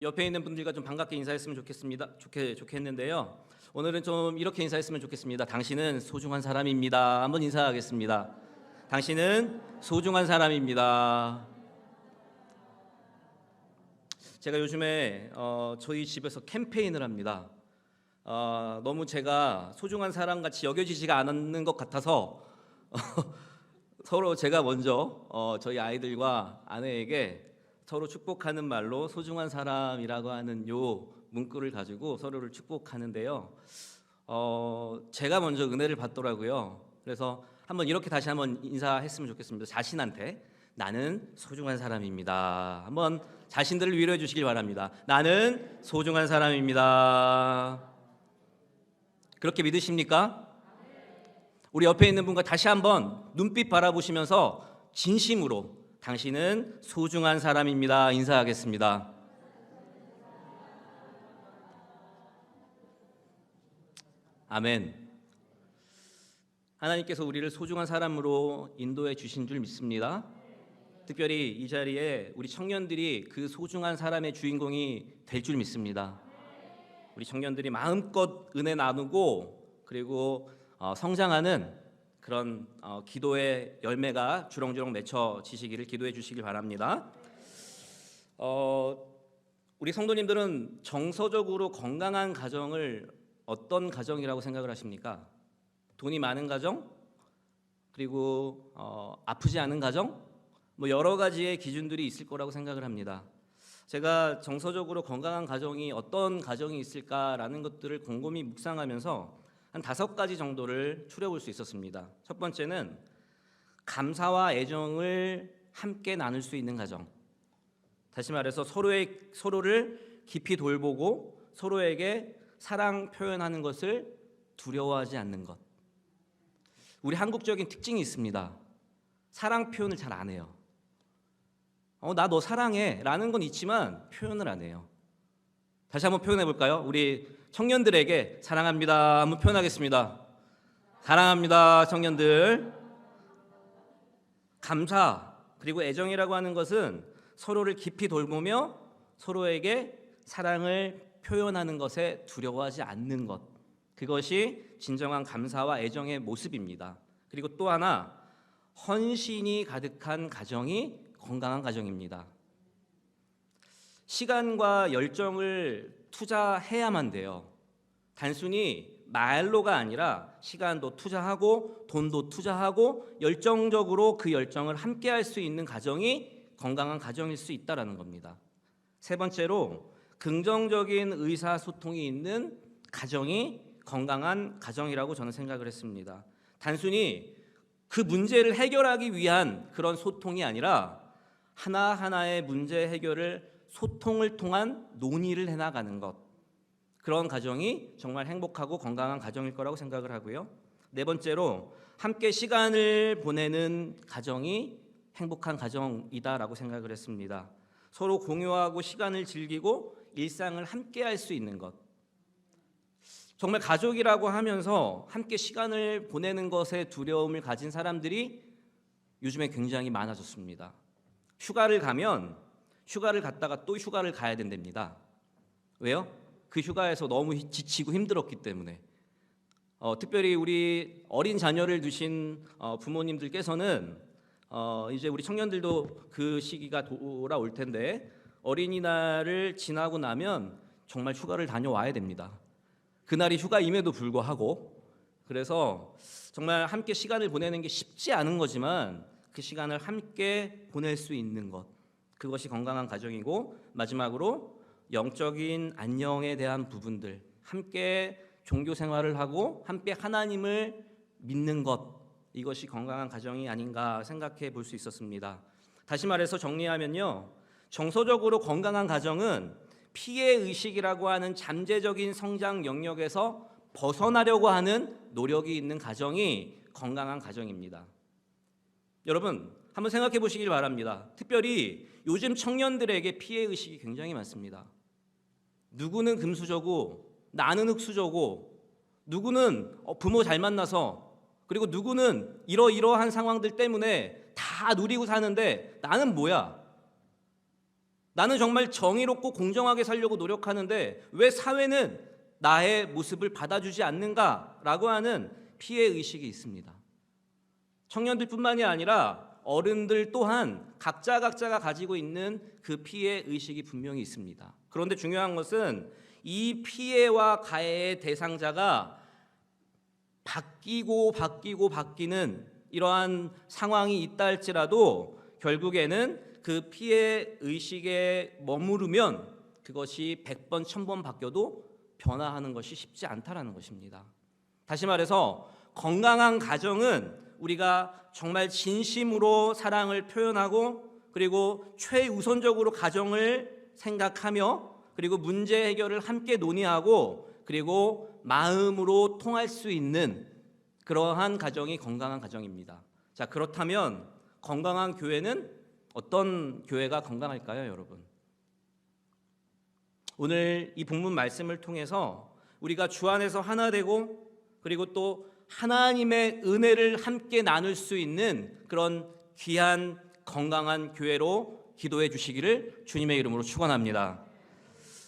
옆에 있는 분들과 좀 반갑게 인사했으면 좋겠는데요. 오늘은 좀 이렇게 인사했으면 좋겠습니다. 당신은 소중한 사람입니다. 한번 인사하겠습니다. 당신은 소중한 사람입니다. 제가 요즘에 저희 집에서 캠페인을 합니다. 너무 제가 소중한 사람같이 여겨지지가 않는 것 같아서 서로 제가 먼저 저희 아이들과 아내에게 서로 축복하는 말로 소중한 사람이라고 하는 요 문구를 가지고 서로를 축복하는데요. 제가 먼저 은혜를 받더라고요. 그래서 다시 한번 인사했으면 좋겠습니다. 자신한테 나는 소중한 사람입니다. 한번 자신들을 위로해 주시길 바랍니다. 나는 소중한 사람입니다. 그렇게 믿으십니까? 우리 옆에 있는 분과 다시 한번 눈빛 바라보시면서 진심으로 당신은 소중한 사람입니다. 인사하겠습니다. 아멘. 하나님께서 우리를 소중한 사람으로 인도해 주신 줄 믿습니다. 특별히 이 자리에 우리 청년들이 그 소중한 사람의 주인공이 될 줄 믿습니다. 우리 청년들이 마음껏 은혜 나누고 그리고 성장하는 그런 기도의 열매가 주렁주렁 맺혀지시기를 기도해 주시길 바랍니다. 우리 성도님들은 정서적으로 건강한 가정을 어떤 가정이라고 생각을 하십니까? 돈이 많은 가정? 그리고 아프지 않은 가정? 뭐 여러 가지의 기준들이 있을 거라고 생각을 합니다. 제가 정서적으로 건강한 가정이 어떤 가정이 있을까라는 것들을 곰곰이 묵상하면서 한 5가지 정도를 추려볼 수 있었습니다. 첫 번째는 감사와 애정을 함께 나눌 수 있는 가정. 다시 말해서 서로를 깊이 돌보고 서로에게 사랑 표현하는 것을 두려워하지 않는 것. 우리 한국적인 특징이 있습니다. 사랑 표현을 잘 안 해요. 나 너 사랑해 라는 건 있지만 표현을 안 해요. 다시 한번 표현해 볼까요? 우리 청년들에게 사랑합니다 한번 표현하겠습니다. 사랑합니다 청년들. 감사 그리고 애정이라고 하는 것은 서로를 깊이 돌보며 서로에게 사랑을 표현하는 것에 두려워하지 않는 것, 그것이 진정한 감사와 애정의 모습입니다. 그리고 또 하나, 헌신이 가득한 가정이 건강한 가정입니다. 시간과 열정을 투자해야만 돼요. 단순히 말로가 아니라 시간도 투자하고 돈도 투자하고 열정적으로 그 열정을 함께 할 수 있는 가정이 건강한 가정일 수 있다는 겁니다. 세 번째로, 긍정적인 의사소통이 있는 가정이 건강한 가정이라고 저는 생각을 했습니다. 단순히 그 문제를 해결하기 위한 그런 소통이 아니라 하나하나의 문제 해결을 소통을 통한 논의를 해나가는 것, 그런 가정이 정말 행복하고 건강한 가정일 거라고 생각을 하고요. 네 번째로, 함께 시간을 보내는 가정이 행복한 가정이다라고 생각을 했습니다. 서로 공유하고 시간을 즐기고 일상을 함께 할 수 있는 것. 정말 가족이라고 하면서 함께 시간을 보내는 것에 두려움을 가진 사람들이 요즘에 굉장히 많아졌습니다. 휴가를 갔다가 또 휴가를 가야 된답니다. 왜요? 그 휴가에서 너무 지치고 힘들었기 때문에. 특별히 우리 어린 자녀를 두신 부모님들께서는 이제 우리 청년들도 그 시기가 돌아올 텐데 어린이날을 지나고 나면 정말 휴가를 다녀와야 됩니다. 그날이 휴가임에도 불구하고. 그래서 정말 함께 시간을 보내는 게 쉽지 않은 거지만 그 시간을 함께 보낼 수 있는 것, 그것이 건강한 가정이고, 마지막으로 영적인 안녕에 대한 부분들, 함께 종교 생활을 하고 함께 하나님을 믿는 것, 이것이 건강한 가정이 아닌가 생각해 볼 수 있었습니다. 다시 말해서 정리하면요, 정서적으로 건강한 가정은 피해의식이라고 하는 잠재적인 성장 영역에서 벗어나려고 하는 노력이 있는 가정이 건강한 가정입니다. 여러분 한번 생각해 보시길 바랍니다. 특별히 요즘 청년들에게 피해의식이 굉장히 많습니다. 누구는 금수저고 나는 흙수저고, 누구는 부모 잘 만나서, 그리고 누구는 이러한 상황들 때문에 다 누리고 사는데 나는 뭐야? 나는 정말 정의롭고 공정하게 살려고 노력하는데 왜 사회는 나의 모습을 받아주지 않는가라고 하는 피해의식이 있습니다. 청년들뿐만이 아니라 어른들 또한 각자가 가지고 있는 그 피해의식이 분명히 있습니다. 그런데 중요한 것은 이 피해와 가해의 대상자가 바뀌는 이러한 상황이 있다 할지라도 결국에는 그 피해의식에 머무르면 그것이 100번, 1000번 바뀌어도 변화하는 것이 쉽지 않다라는 것입니다. 다시 말해서 건강한 가정은 우리가 정말 진심으로 사랑을 표현하고 그리고 최우선적으로 가정을 생각하며 그리고 문제 해결을 함께 논의하고 그리고 마음으로 통할 수 있는 그러한 가정이 건강한 가정입니다. 자, 그렇다면 건강한 교회는 어떤 교회가 건강할까요, 여러분? 오늘 이 본문 말씀을 통해서 우리가 주 안에서 하나 되고 그리고 또 하나님의 은혜를 함께 나눌 수 있는 그런 귀한 건강한 교회로 기도해 주시기를 주님의 이름으로 축원합니다.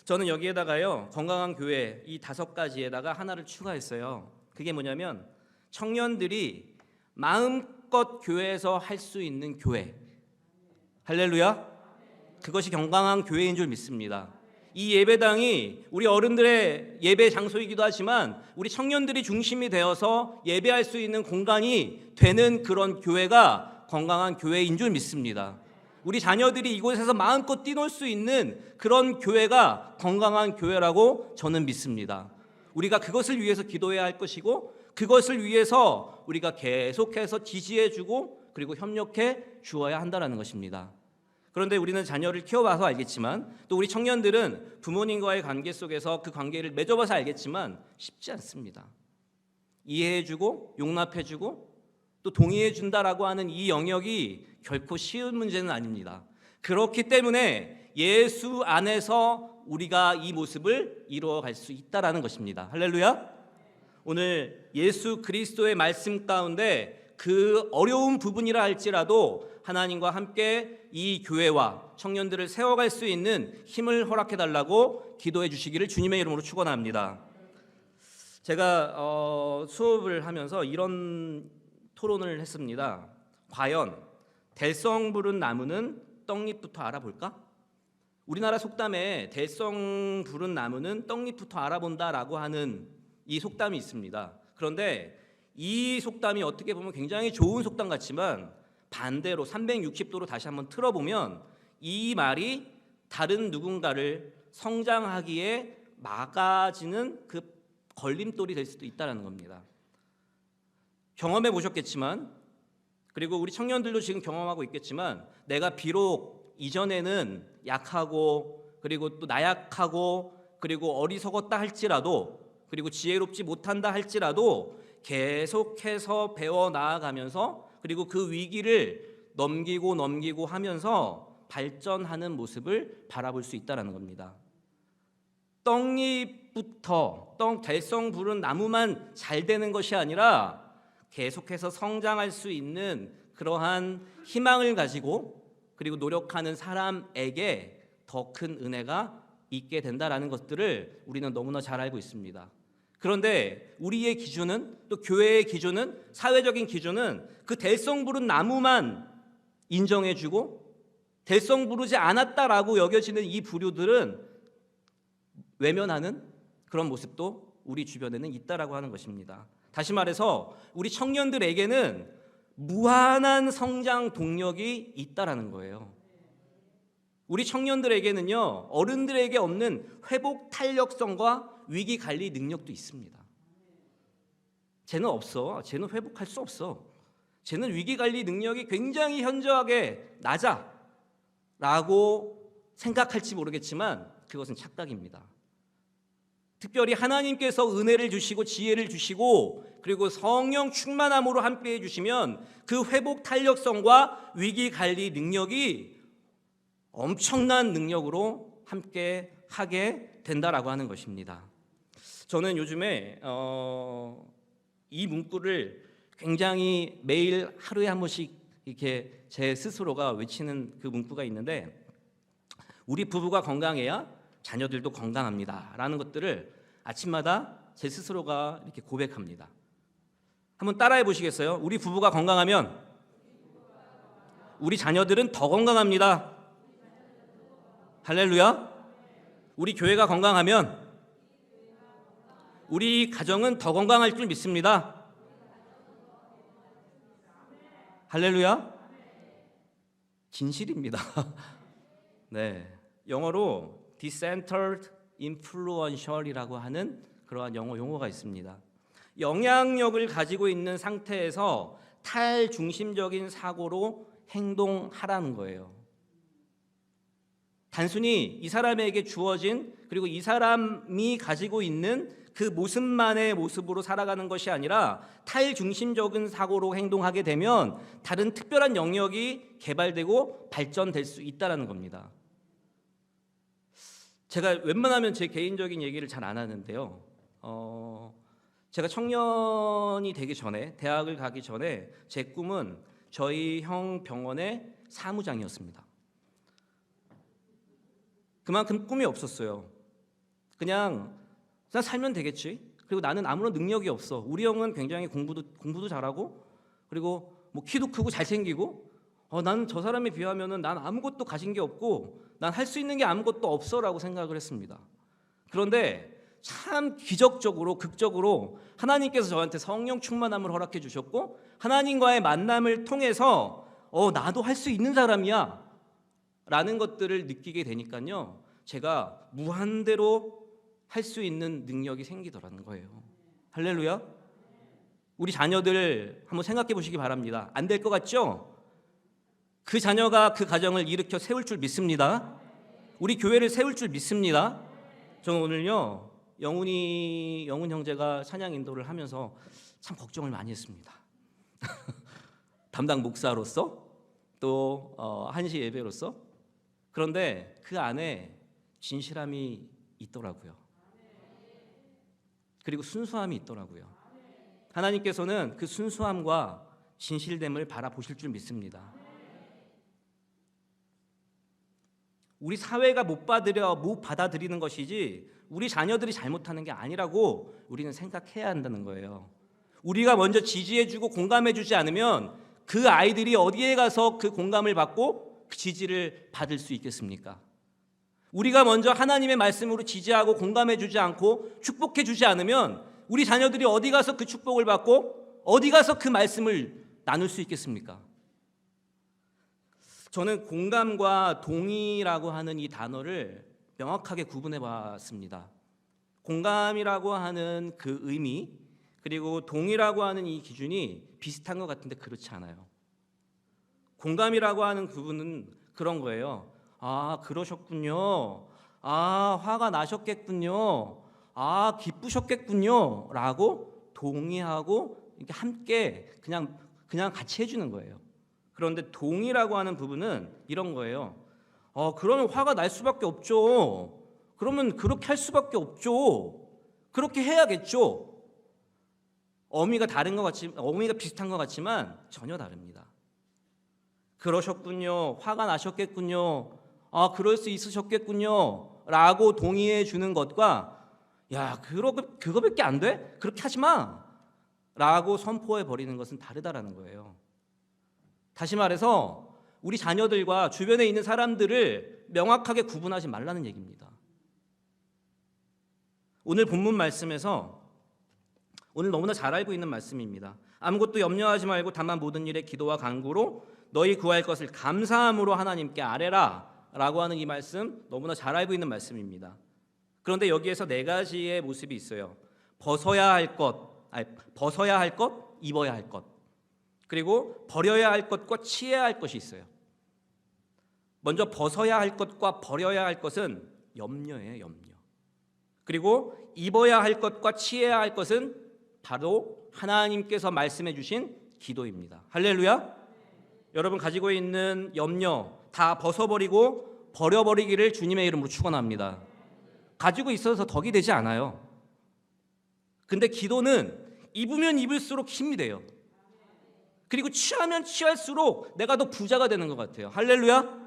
저는 여기에다가요, 건강한 교회 이 5가지에다가 하나를 추가했어요. 그게 뭐냐면 청년들이 마음껏 교회에서 할 수 있는 교회. 할렐루야. 그것이 건강한 교회인 줄 믿습니다. 이 예배당이 우리 어른들의 예배 장소이기도 하지만 우리 청년들이 중심이 되어서 예배할 수 있는 공간이 되는 그런 교회가 건강한 교회인 줄 믿습니다. 우리 자녀들이 이곳에서 마음껏 뛰놀 수 있는 그런 교회가 건강한 교회라고 저는 믿습니다. 우리가 그것을 위해서 기도해야 할 것이고 그것을 위해서 우리가 계속해서 지지해주고 그리고 협력해 주어야 한다는 것입니다. 그런데 우리는 자녀를 키워봐서 알겠지만 또 우리 청년들은 부모님과의 관계 속에서 그 관계를 맺어봐서 알겠지만 쉽지 않습니다. 이해해주고 용납해주고 또 동의해준다라고 하는 이 영역이 결코 쉬운 문제는 아닙니다. 그렇기 때문에 예수 안에서 우리가 이 모습을 이루어갈 수 있다라는 것입니다. 할렐루야. 오늘 예수 그리스도의 말씀 가운데 그 어려운 부분이라 할지라도 하나님과 함께 이 교회와 청년들을 세워갈 수 있는 힘을 허락해달라고 기도해 주시기를 주님의 이름으로 축원합니다. 제가 수업을 하면서 이런 토론을 했습니다. 과연 될성 부른 나무는 떡잎부터 알아볼까? 우리나라 속담에 될성 부른 나무는 떡잎부터 알아본다라고 하는 이 속담이 있습니다. 그런데 이 속담이 어떻게 보면 굉장히 좋은 속담 같지만 반대로 360도로 다시 한번 틀어보면 이 말이 다른 누군가를 성장하기에 막아지는 그 걸림돌이 될 수도 있다는 겁니다. 경험해 보셨겠지만 그리고 우리 청년들도 지금 경험하고 있겠지만 내가 비록 이전에는 약하고 그리고 또 나약하고 그리고 어리석었다 할지라도 그리고 지혜롭지 못한다 할지라도 계속해서 배워 나아가면서 그리고 그 위기를 넘기고 하면서 발전하는 모습을 바라볼 수 있다는 겁니다. 떡잎부터 될성 부른 나무만 잘 되는 것이 아니라 계속해서 성장할 수 있는 그러한 희망을 가지고 그리고 노력하는 사람에게 더 큰 은혜가 있게 된다라는 것들을 우리는 너무나 잘 알고 있습니다. 그런데 우리의 기준은 또 교회의 기준은 사회적인 기준은 그 될성 부른 나무만 인정해주고 될성 부르지 않았다라고 여겨지는 이 부류들은 외면하는 그런 모습도 우리 주변에는 있다라고 하는 것입니다. 다시 말해서 우리 청년들에게는 무한한 성장 동력이 있다라는 거예요. 우리 청년들에게는요 어른들에게 없는 회복 탄력성과 위기 관리 능력도 있습니다. 쟤는 없어. 쟤는 회복할 수 없어. 쟤는 위기 관리 능력이 굉장히 현저하게 낮아 라고 생각할지 모르겠지만 그것은 착각입니다. 특별히 하나님께서 은혜를 주시고 지혜를 주시고 그리고 성령 충만함으로 함께 해주시면 그 회복 탄력성과 위기 관리 능력이 엄청난 능력으로 함께 하게 된다라고 하는 것입니다. 저는 요즘에 이 문구를 굉장히 매일 하루에 한 번씩 이렇게 제 스스로가 외치는 그 문구가 있는데 우리 부부가 건강해야 자녀들도 건강합니다 라는 것들을 아침마다 제 스스로가 이렇게 고백합니다. 한번 따라해 보시겠어요? 우리 부부가 건강하면 우리 자녀들은 더 건강합니다. 할렐루야. 우리 교회가 건강하면 우리 가정은 더 건강할 줄 믿습니다. 할렐루야. 진실입니다. 네, 영어로 decentered influential이라고 하는 그러한 영어 용어가 있습니다. 영향력을 가지고 있는 상태에서 탈중심적인 사고로 행동하라는 거예요. 단순히 이 사람에게 주어진 그리고 이 사람이 가지고 있는 그 모습만의 모습으로 살아가는 것이 아니라 탈중심적인 사고로 행동하게 되면 다른 특별한 영역이 개발되고 발전될 수 있다는 겁니다. 제가 웬만하면 제 개인적인 얘기를 잘 안 하는데요. 제가 청년이 되기 전에, 대학을 가기 전에 제 꿈은 저희 형 병원의 사무장이었습니다. 그만큼 꿈이 없었어요. 그냥 살면 되겠지. 그리고 나는 아무런 능력이 없어. 우리 형은 굉장히 공부도 잘하고, 그리고 뭐 키도 크고 잘생기고, 난 저 사람에 비하면은 난 아무것도 가진 게 없고, 난 할 수 있는 게 아무것도 없어라고 생각을 했습니다. 그런데 참 기적적으로, 극적으로 하나님께서 저한테 성령 충만함을 허락해 주셨고, 하나님과의 만남을 통해서 나도 할 수 있는 사람이야 라는 것들을 느끼게 되니까요, 제가 무한대로 할 수 있는 능력이 생기더라는 거예요. 할렐루야. 우리 자녀들 한번 생각해 보시기 바랍니다. 안 될 것 같죠? 그 자녀가 그 가정을 일으켜 세울 줄 믿습니다. 우리 교회를 세울 줄 믿습니다. 저는 오늘요, 영훈 형제가 찬양 인도를 하면서 참 걱정을 많이 했습니다. 담당 목사로서, 또 한시 예배로서. 그런데 그 안에 진실함이 있더라고요. 그리고 순수함이 있더라고요. 하나님께서는 그 순수함과 진실됨을 바라보실 줄 믿습니다. 우리 사회가 못 받아들이는 것이지 우리 자녀들이 잘못하는 게 아니라고 우리는 생각해야 한다는 거예요. 우리가 먼저 지지해주고 공감해주지 않으면 그 아이들이 어디에 가서 그 공감을 받고 그 지지를 받을 수 있겠습니까? 우리가 먼저 하나님의 말씀으로 지지하고 공감해주지 않고 축복해주지 않으면 우리 자녀들이 어디 가서 그 축복을 받고 어디 가서 그 말씀을 나눌 수 있겠습니까? 저는 공감과 동의라고 하는 이 단어를 명확하게 구분해 봤습니다. 공감이라고 하는 그 의미, 그리고 동의라고 하는 이 기준이 비슷한 것 같은데 그렇지 않아요. 공감이라고 하는 부분은 그런 거예요. 그러셨군요. 화가 나셨겠군요. 기쁘셨겠군요. 라고 동의하고 이렇게 함께 그냥 같이 해주는 거예요. 그런데 동의라고 하는 부분은 이런 거예요. 그러면 화가 날 수밖에 없죠. 그러면 그렇게 할 수밖에 없죠. 그렇게 해야겠죠. 어미가 비슷한 것 같지만 전혀 다릅니다. 그러셨군요. 화가 나셨겠군요. 그럴 수 있으셨겠군요. 라고 동의해 주는 것과 그거밖에 안 돼? 그렇게 하지 마. 라고 선포해 버리는 것은 다르다라는 거예요. 다시 말해서 우리 자녀들과 주변에 있는 사람들을 명확하게 구분하지 말라는 얘기입니다. 오늘 본문 말씀에서 오늘 너무나 잘 알고 있는 말씀입니다. 아무것도 염려하지 말고 다만 모든 일에 기도와 간구로 너희 구할 것을 감사함으로 하나님께 아뢰라 라고 하는 이 말씀 너무나 잘 알고 있는 말씀입니다. 그런데 여기에서 네 가지의 모습이 있어요. 벗어야 할 것, 입어야 할 것, 그리고 버려야 할 것과 취해야 할 것이 있어요. 먼저 벗어야 할 것과 버려야 할 것은 염려예요, 염려. 그리고 입어야 할 것과 취해야 할 것은 바로 하나님께서 말씀해 주신 기도입니다. 할렐루야. 여러분 가지고 있는 염려 다 벗어버리고 버려버리기를 주님의 이름으로 축원합니다. 가지고 있어서 덕이 되지 않아요. 근데 기도는 입으면 입을수록 힘이 돼요. 그리고 취하면 취할수록 내가 더 부자가 되는 것 같아요. 할렐루야.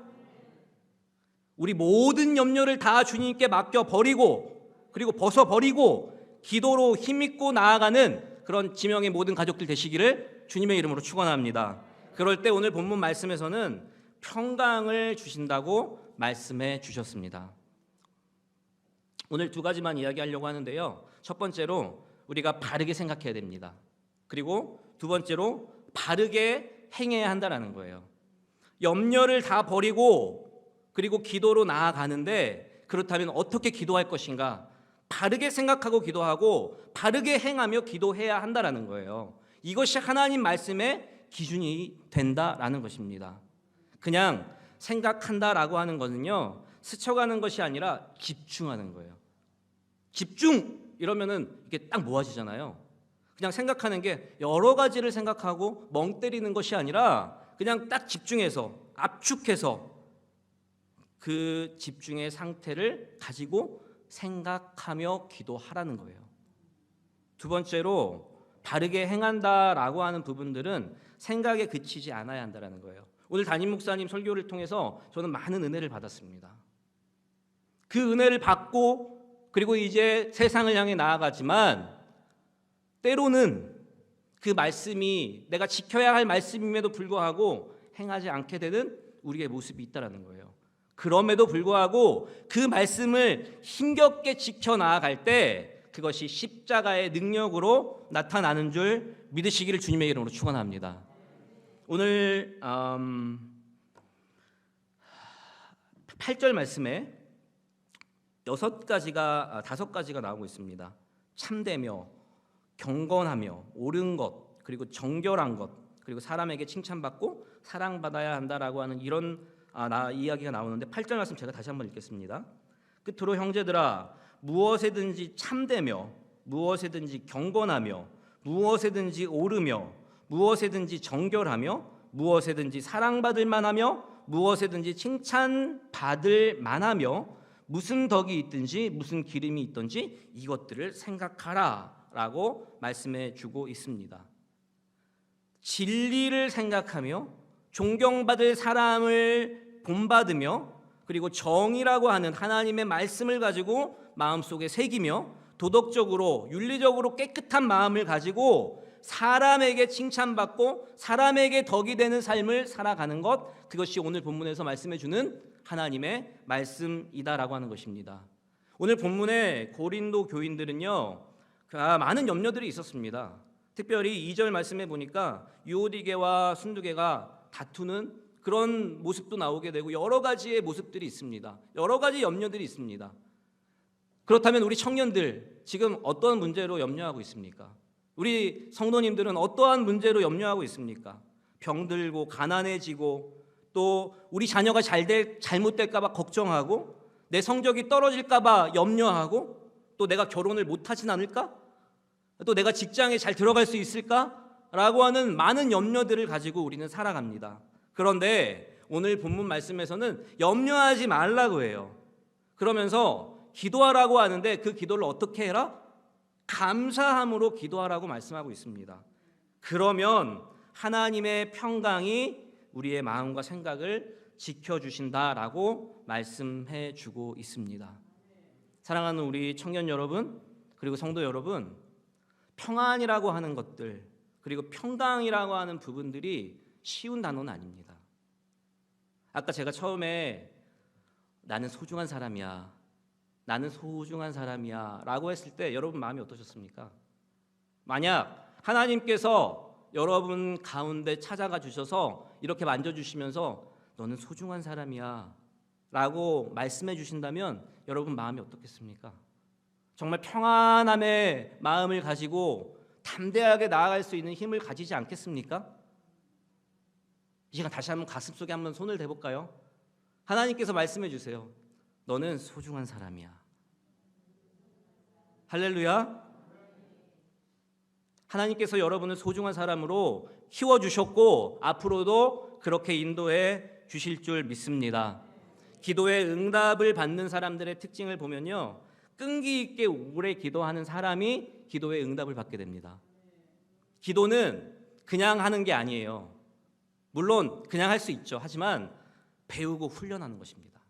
우리 모든 염려를 다 주님께 맡겨버리고 그리고 벗어버리고 기도로 힘입고 나아가는 그런 지명의 모든 가족들 되시기를 주님의 이름으로 축원합니다. 그럴 때 오늘 본문 말씀에서는 평강을 주신다고 말씀해 주셨습니다. 오늘 두 가지만 이야기하려고 하는데요. 첫 번째로 우리가 바르게 생각해야 됩니다. 그리고 두 번째로 바르게 행해야 한다라는 거예요. 염려를 다 버리고 그리고 기도로 나아가는데 그렇다면 어떻게 기도할 것인가? 바르게 생각하고 기도하고 바르게 행하며 기도해야 한다라는 거예요. 이것이 하나님 말씀의 기준이 된다라는 것입니다. 그냥 생각한다라고 하는 것은요, 스쳐가는 것이 아니라 집중하는 거예요. 집중 이러면은 이게 딱 모아지잖아요. 그냥 생각하는 게 여러 가지를 생각하고 멍 때리는 것이 아니라 그냥 딱 집중해서 압축해서 그 집중의 상태를 가지고 생각하며 기도하라는 거예요. 두 번째로 바르게 행한다라고 하는 부분들은 생각에 그치지 않아야 한다는 거예요. 오늘 담임 목사님 설교를 통해서 저는 많은 은혜를 받았습니다. 그 은혜를 받고 그리고 이제 세상을 향해 나아가지만 때로는 그 말씀이 내가 지켜야 할 말씀임에도 불구하고 행하지 않게 되는 우리의 모습이 있다는 거예요. 그럼에도 불구하고 그 말씀을 힘겹게 지켜 나아갈 때 그것이 십자가의 능력으로 나타나는 줄 믿으시기를 주님의 이름으로 축원합니다. 오늘 8절 말씀에 5가지가 나오고 있습니다. 참되며 경건하며 옳은 것 그리고 정결한 것 그리고 사람에게 칭찬받고 사랑받아야 한다라고 하는 이런 이야기가 나오는데 8절 말씀 제가 다시 한번 읽겠습니다. 끝으로 형제들아 무엇에든지 참되며 무엇에든지 경건하며 무엇에든지 옳으며 무엇에든지 정결하며 무엇에든지 사랑받을 만하며 무엇에든지 칭찬받을 만하며 무슨 덕이 있든지 무슨 기름이 있든지 이것들을 생각하라 라고 말씀해 주고 있습니다. 진리를 생각하며 존경받을 사람을 본받으며 그리고 정의라고 하는 하나님의 말씀을 가지고 마음속에 새기며 도덕적으로 윤리적으로 깨끗한 마음을 가지고 사람에게 칭찬받고 사람에게 덕이 되는 삶을 살아가는 것, 그것이 오늘 본문에서 말씀해 주는 하나님의 말씀이다라고 하는 것입니다. 오늘 본문의 고린도 교인들은요 많은 염려들이 있었습니다. 특별히 2절 말씀에 보니까 유오디게와 순두게가 다투는 그런 모습도 나오게 되고 여러 가지의 모습들이 있습니다. 여러 가지 염려들이 있습니다. 그렇다면 우리 청년들 지금 어떤 문제로 염려하고 있습니까? 우리 성도님들은 어떠한 문제로 염려하고 있습니까? 병들고 가난해지고 또 우리 자녀가 잘못될까 봐 걱정하고 내 성적이 떨어질까 봐 염려하고 또 내가 결혼을 못하진 않을까? 또 내가 직장에 잘 들어갈 수 있을까? 라고 하는 많은 염려들을 가지고 우리는 살아갑니다. 그런데 오늘 본문 말씀에서는 염려하지 말라고 해요. 그러면서 기도하라고 하는데 그 기도를 어떻게 해라? 감사함으로 기도하라고 말씀하고 있습니다. 그러면 하나님의 평강이 우리의 마음과 생각을 지켜주신다라고 말씀해 주고 있습니다. 사랑하는 우리 청년 여러분 그리고 성도 여러분, 평안이라고 하는 것들 그리고 평강이라고 하는 부분들이 쉬운 단어는 아닙니다. 아까 제가 처음에 나는 소중한 사람이야, 나는 소중한 사람이야 라고 했을 때 여러분 마음이 어떠셨습니까? 만약 하나님께서 여러분 가운데 찾아가 주셔서 이렇게 만져주시면서 너는 소중한 사람이야 라고 말씀해 주신다면 여러분 마음이 어떻겠습니까? 정말 평안함의 마음을 가지고 담대하게 나아갈 수 있는 힘을 가지지 않겠습니까? 이 시간 다시 한번 가슴속에 한번 손을 대볼까요? 하나님께서 말씀해 주세요. 너는 소중한 사람이야. 할렐루야. 하나님께서 여러분을 소중한 사람으로 키워주셨고 앞으로도 그렇게 인도해 주실 줄 믿습니다. 기도의 응답을 받는 사람들의 특징을 보면요, 끈기 있게 오래 기도하는 사람이 기도의 응답을 받게 됩니다. 기도는 그냥 하는 게 아니에요. 물론 그냥 할 수 있죠. 하지만 배우고 훈련하는 것입니다.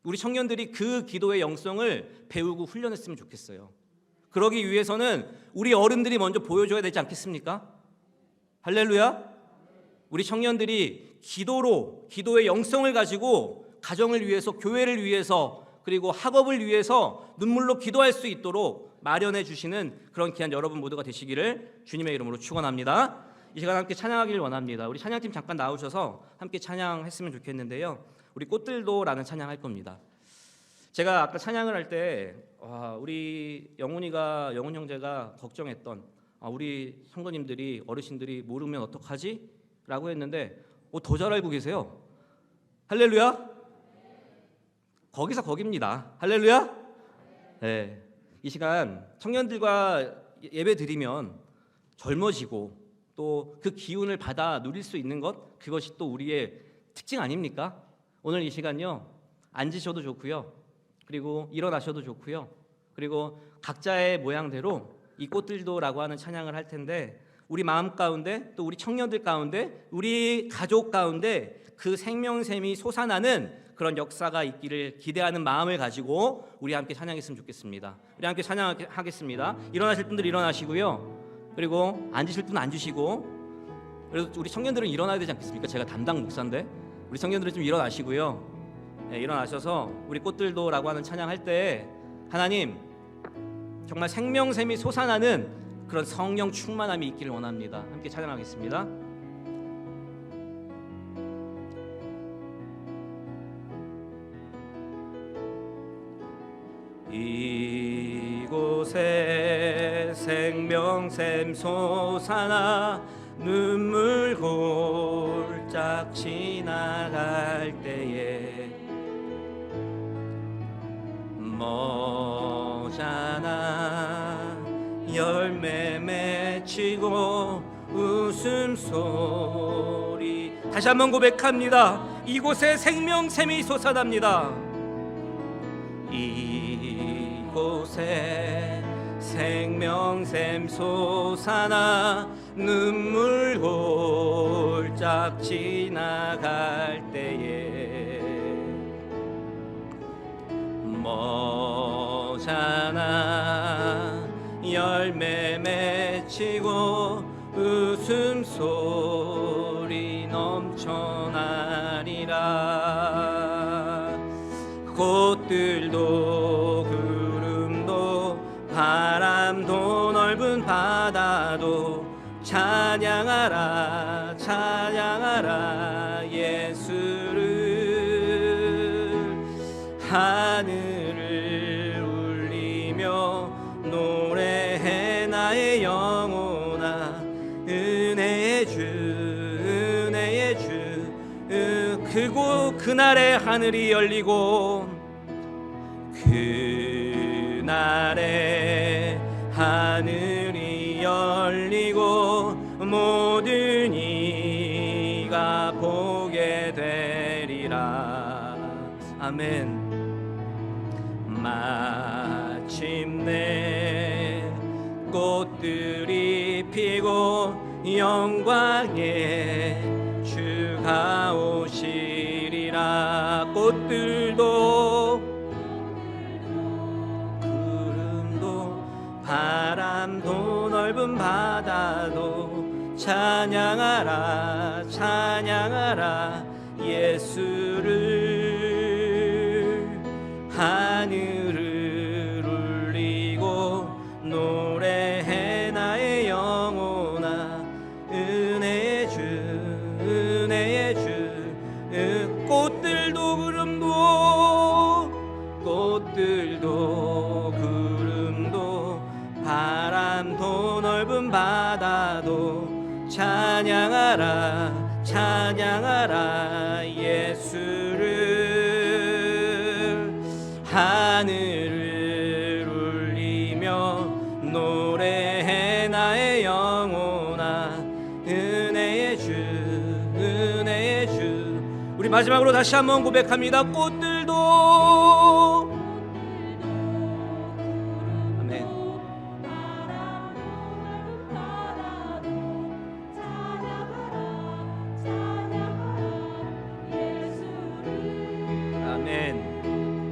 우리 청년들이 그 기도의 영성을 배우고 훈련했으면 좋겠어요. 그러기 위해서는 우리 어른들이 먼저 보여줘야 되지 않겠습니까? 할렐루야. 우리 청년들이 기도의 영성을 가지고 가정을 위해서, 교회를 위해서, 그리고 학업을 위해서 눈물로 기도할 수 있도록 마련해 주시는 그런 귀한 여러분 모두가 되시기를 주님의 이름으로 축원합니다. 이 시간 함께 찬양하기를 원합니다. 우리 찬양팀 잠깐 나오셔서 함께 찬양했으면 좋겠는데요. 우리 꽃들도라는 찬양할 겁니다. 제가 아까 찬양을 할 때 우리 영훈 형제가 걱정했던 우리 성도님들이, 어르신들이 모르면 어떡하지? 라고 했는데 더 잘 알고 계세요. 할렐루야. 거기서 거깁니다. 할렐루야. 네. 이 시간 청년들과 예배 드리면 젊어지고 또 그 기운을 받아 누릴 수 있는 것, 그것이 또 우리의 특징 아닙니까? 오늘 이 시간요, 앉으셔도 좋고요, 그리고 일어나셔도 좋고요, 그리고 각자의 모양대로 이 꽃들도라고 하는 찬양을 할 텐데, 우리 마음 가운데, 또 우리 청년들 가운데, 우리 가족 가운데 그 생명샘이 솟아나는 그런 역사가 있기를 기대하는 마음을 가지고 우리 함께 찬양했으면 좋겠습니다. 우리 함께 찬양하겠습니다. 일어나실 분들 일어나시고요, 그리고 앉으실 분은 앉으시고, 그래도 우리 청년들은 일어나야 되지 않겠습니까? 제가 담당 목사인데 우리 청년들은 좀 일어나시고요. 네, 일어나셔서 우리 꽃들도라고 하는 찬양할 때 하나님, 정말 생명샘이 솟아나는 그런 성령 충만함이 있기를 원합니다. 함께 찬양하겠습니다. 이곳에 생명샘 솟아나 눈물 골짝 지나갈 때에 머잖아 열매 맺히고 웃음소리. 다시 한번 고백합니다. 이곳에 생명샘이 솟아납니다. 이곳에 생명샘 솟아나 눈물 골짝 지나갈 때에 머잖아 열매 맺히고 웃음소리 넘쳐나리라. 꽃들도 구름도 바람도 넓은 바다도 찬양하라 찬양하라 예수를. 하늘을 울리며 노래해 나의 영혼아 은혜의 주 은혜의 주. 그날에 하늘이 열리고 그날에 하늘이 열리고 모든 이가 보게 되리라. 아멘. 마침내 꽃들이 피고 영광의 주가 오시리라. 꽃들도 구름도 바람도 넓은 바다도 찬양하라 찬양하라 예수를. 하늘을 울리고 노래해 나의 영혼아 은혜의 주 은혜의 주. 꽃들도 구름도 바람도 넓은 바다도 찬양하라 찬양하라 예수를. 하늘을 울리며 노래해 나의 영혼아 은혜의 주 은혜의 주. 우리 마지막으로 다시 한번 고백합니다. 꽃들도 아멘. 아멘.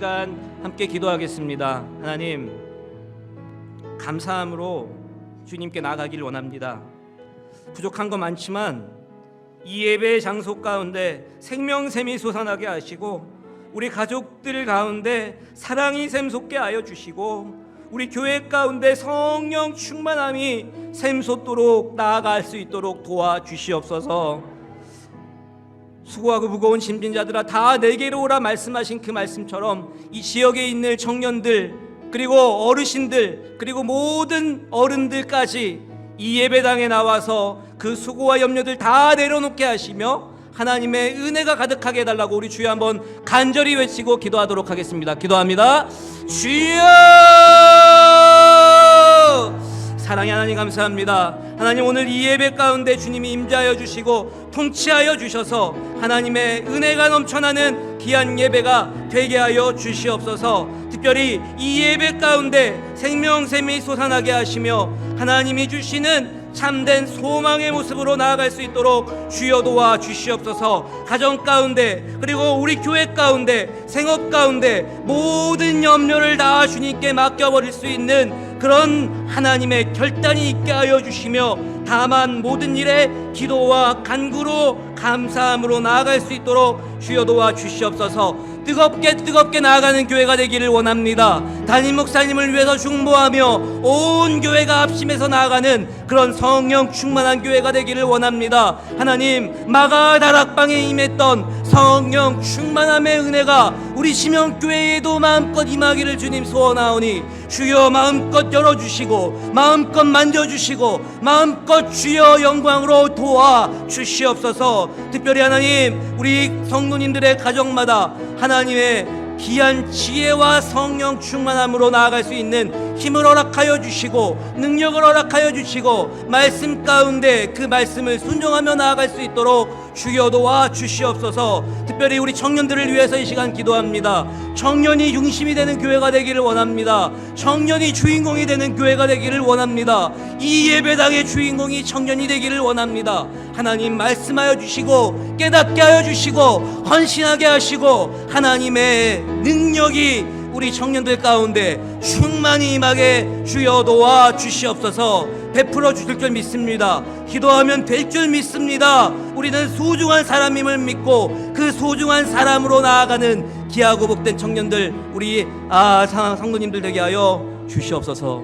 시간 함께 기도하겠습니다. 하나님, 감사함으로 주님께 나아가기를 원합니다. 부족한 거 많지만 이 예배의 장소 가운데 생명샘이 솟아나게 하시고, 우리 가족들 가운데 사랑이 샘솟게 하여 주시고, 우리 교회 가운데 성령 충만함이 샘솟도록 나아갈 수 있도록 도와주시옵소서. 수고하고 무거운 짐진 자들아 다 내게로 오라 말씀하신 그 말씀처럼 이 지역에 있는 청년들, 그리고 어르신들, 그리고 모든 어른들까지 이 예배당에 나와서 그 수고와 염려들 다 내려놓게 하시며 하나님의 은혜가 가득하게 해달라고 우리 주여 한번 간절히 외치고 기도하도록 하겠습니다. 기도합니다. 주여! 사랑의 하나님, 감사합니다. 하나님, 오늘 이 예배 가운데 주님이 임재하여 주시고 통치하여 주셔서 하나님의 은혜가 넘쳐나는 귀한 예배가 되게 하여 주시옵소서. 특별히 이 예배 가운데 생명샘이 솟아나게 하시며 하나님이 주시는 참된 소망의 모습으로 나아갈 수 있도록 주여 도와 주시옵소서. 가정 가운데, 그리고 우리 교회 가운데, 생업 가운데 모든 염려를 다 주님께 맡겨버릴 수 있는 그런 하나님의 결단이 있게 하여 주시며, 다만 모든 일에 기도와 간구로 감사함으로 나아갈 수 있도록 주여 도와 주시옵소서. 뜨겁게 나아가는 교회가 되기를 원합니다. 담임 목사님을 위해서 중보하며 온 교회가 합심해서 나아가는 그런 성령 충만한 교회가 되기를 원합니다. 하나님, 마가 다락방에 임했던 성령 충만함의 은혜가 우리 심영교회에도 마음껏 임하기를 주님 소원하오니 주여 마음껏 열어주시고 마음껏 만져주시고 마음껏 주여 영광으로 도와주시옵소서. 특별히 하나님, 우리 성도님들의 가정마다 하나님의 귀한 지혜와 성령 충만함으로 나아갈 수 있는 힘을 허락하여 주시고 능력을 허락하여 주시고 말씀 가운데 그 말씀을 순종하며 나아갈 수 있도록 주여 도와 주시옵소서. 특별히 우리 청년들을 위해서 이 시간 기도합니다. 청년이 중심이 되는 교회가 되기를 원합니다. 청년이 주인공이 되는 교회가 되기를 원합니다. 이 예배당의 주인공이 청년이 되기를 원합니다. 하나님, 말씀하여 주시고 깨닫게 하여 주시고 헌신하게 하시고 하나님의 능력이 우리 청년들 가운데 충만히 임하게 주여 도와 주시옵소서. 베풀어 주실 줄 믿습니다. 기도하면 될 줄 믿습니다. 우리는 소중한 사람임을 믿고 그 소중한 사람으로 나아가는 귀하고 복된 청년들, 우리 성도님들 되게 하여 주시옵소서.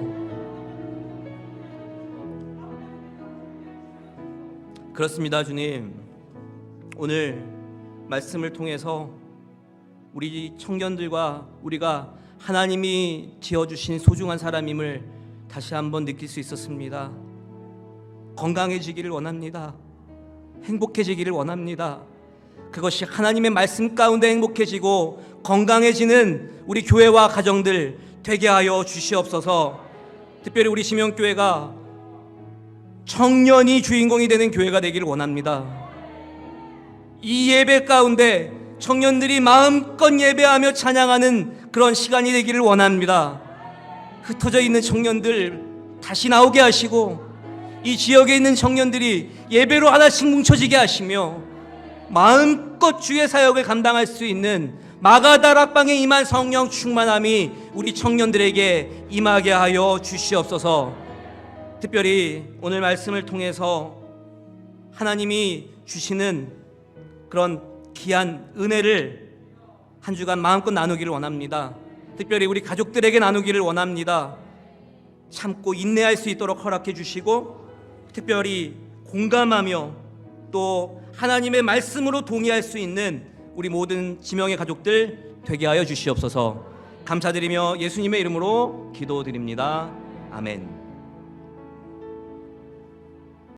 그렇습니다. 주님, 오늘 말씀을 통해서 우리 청년들과 우리가 하나님이 지어주신 소중한 사람임을 다시 한번 느낄 수 있었습니다. 건강해지기를 원합니다. 행복해지기를 원합니다. 그것이 하나님의 말씀 가운데 행복해지고 건강해지는 우리 교회와 가정들 되게 하여 주시옵소서. 특별히 우리 심영교회가 청년이 주인공이 되는 교회가 되기를 원합니다. 이 예배 가운데 청년들이 마음껏 예배하며 찬양하는 그런 시간이 되기를 원합니다. 흩어져 있는 청년들 다시 나오게 하시고 이 지역에 있는 청년들이 예배로 하나씩 뭉쳐지게 하시며 마음껏 주의 사역을 감당할 수 있는 마가다락방에 임한 성령 충만함이 우리 청년들에게 임하게 하여 주시옵소서. 특별히 오늘 말씀을 통해서 하나님이 주시는 그런 귀한 은혜를 한 주간 마음껏 나누기를 원합니다. 특별히 우리 가족들에게 나누기를 원합니다. 참고 인내할 수 있도록 허락해 주시고 특별히 공감하며 또 하나님의 말씀으로 동의할 수 있는 우리 모든 지명의 가족들 되게 하여 주시옵소서. 감사드리며 예수님의 이름으로 기도드립니다. 아멘.